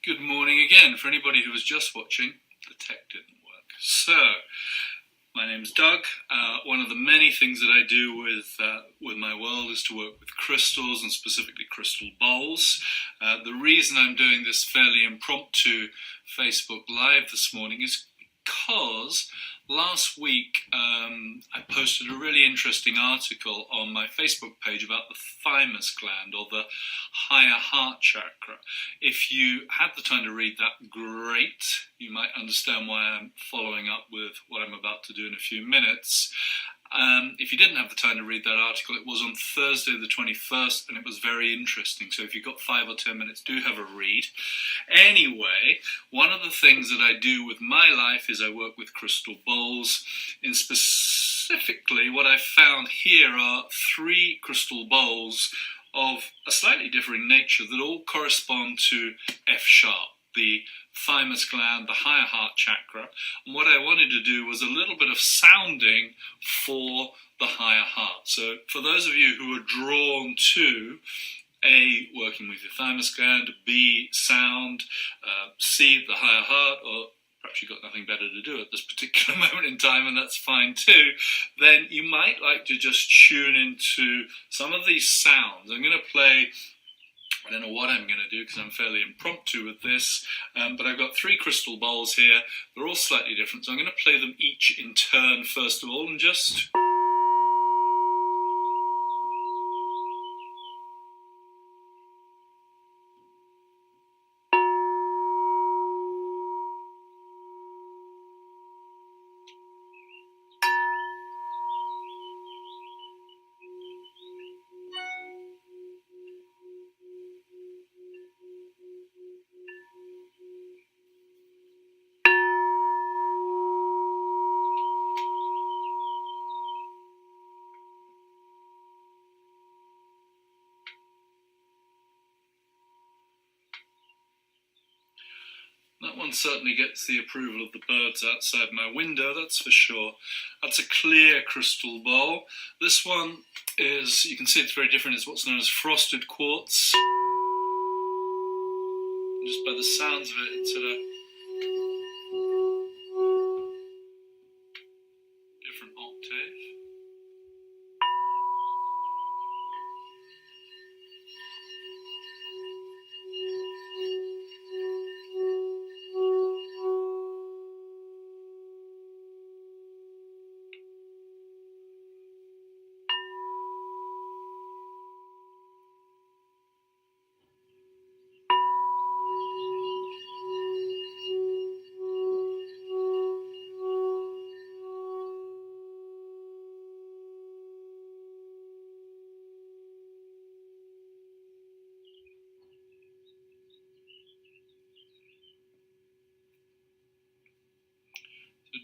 Good morning again. For anybody who was just watching, the tech didn't work. So, my name's Doug. One of the many things that I do with my world is to work with crystals, and specifically crystal bowls. The reason I'm doing this fairly impromptu Facebook Live this morning is because last week I posted a really interesting article on my Facebook page about the thymus gland, or the higher heart chakra. If you had the time to read that, great. You might understand why I'm following up with what I'm about to do in a few minutes. If you didn't have the time to read that article, it was on Thursday the 21st, and it was very interesting. So if you've got 5 or 10 minutes, do have a read. Anyway, one of the things that I do with my life is I work with crystal bowls. And specifically, what I found here are 3 crystal bowls of a slightly differing nature that all correspond to F sharp, the thymus gland, the higher heart chakra. And what I wanted to do was a little bit of sounding for the higher heart. So for those of you who are drawn to A, working with your thymus gland, B, sound, C, the higher heart, or perhaps you've got nothing better to do at this particular moment in time, and that's fine too, then you might like to just tune into some of these sounds. I'm going to play, I don't know what I'm going to do because I'm fairly impromptu with this, but I've got 3 crystal bowls here. They're all slightly different, so I'm going to play them each in turn first of all, and just... That one certainly gets the approval of the birds outside my window, that's for sure. That's a clear crystal bowl. This one is, you can see it's very different, it's what's known as frosted quartz. Just by the sounds of it, it's at a different octave.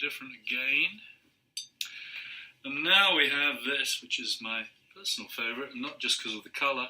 Different again. And now we have this, which is my personal favourite, and not just because of the colour.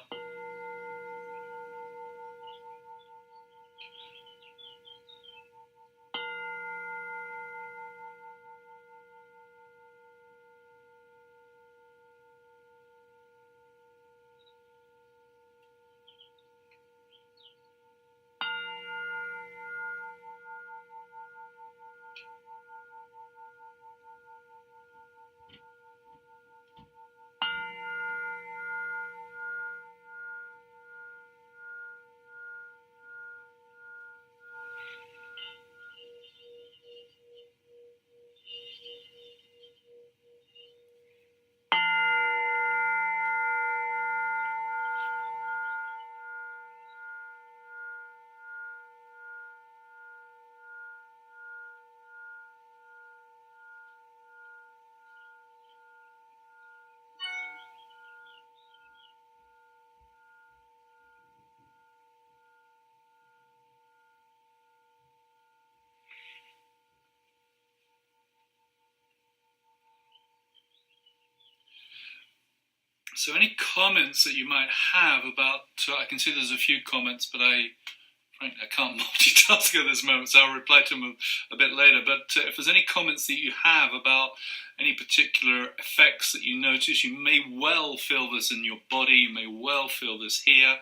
So any comments that you might have about, I can see there's a few comments, but frankly, I can't multitask at this moment, so I'll reply to them a bit later. But if there's any comments that you have about any particular effects that you notice, you may well feel this in your body, you may well feel this here.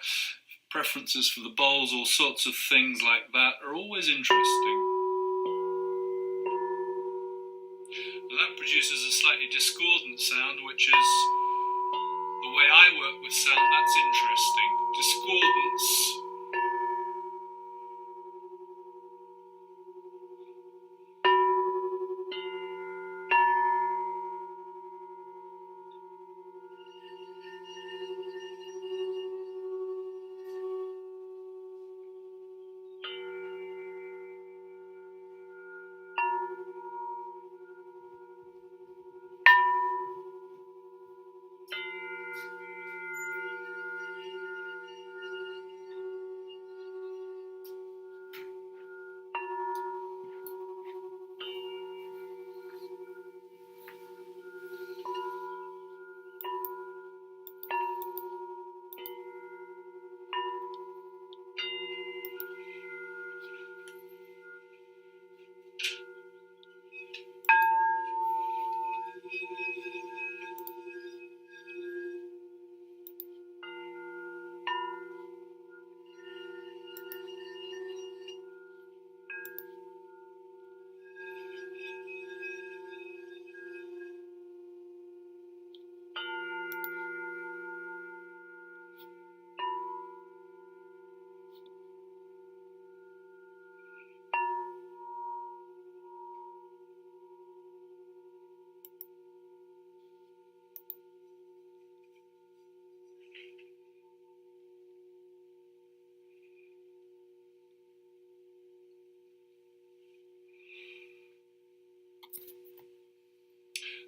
preferences for the bowls, all sorts of things like that are always interesting. That produces a slightly discordant sound, which is the way I work with sound. That's interesting. Discordance.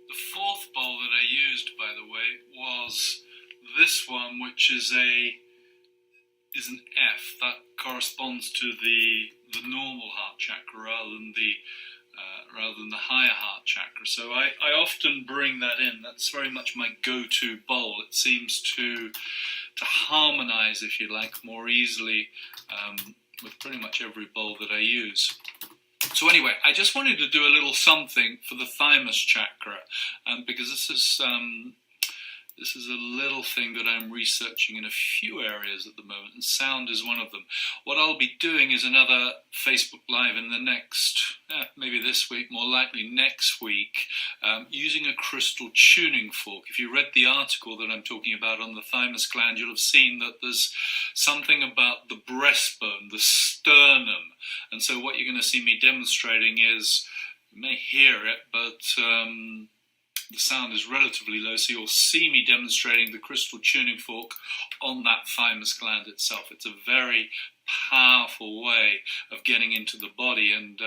The fourth bowl that I used, by the way, was this one, which is an F. That corresponds to the normal heart chakra rather than the higher heart chakra. So I often bring that in. That's very much my go-to bowl. It seems to harmonize, if you like, more easily with pretty much every bowl that I use. So anyway, I just wanted to do a little something for the thymus chakra, because this is a little thing that I'm researching in a few areas at the moment, and sound is one of them. What I'll be doing is another Facebook Live in the next, maybe this week, more likely next week, using a crystal tuning fork. If you read the article that I'm talking about on the thymus gland, you'll have seen that there's something about the breastbone, the sternum. And so what you're going to see me demonstrating is, you may hear it, but the sound is relatively low, so you'll see me demonstrating the crystal tuning fork on that thymus gland itself. It's a very powerful way of getting into the body and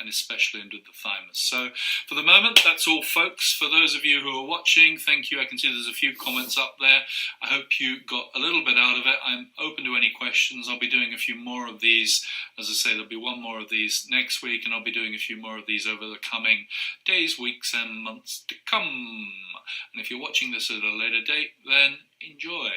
especially into the thymus. So for the moment, that's all, folks. For those of you who are watching, thank you. I can see there's a few comments up there. I hope you got a little bit out of it. I'm open to any questions. I'll be doing a few more of these. As I say, there'll be one more of these next week, and I'll be doing a few more of these over the coming days, weeks, and months to come. And if you're watching this at a later date, then enjoy.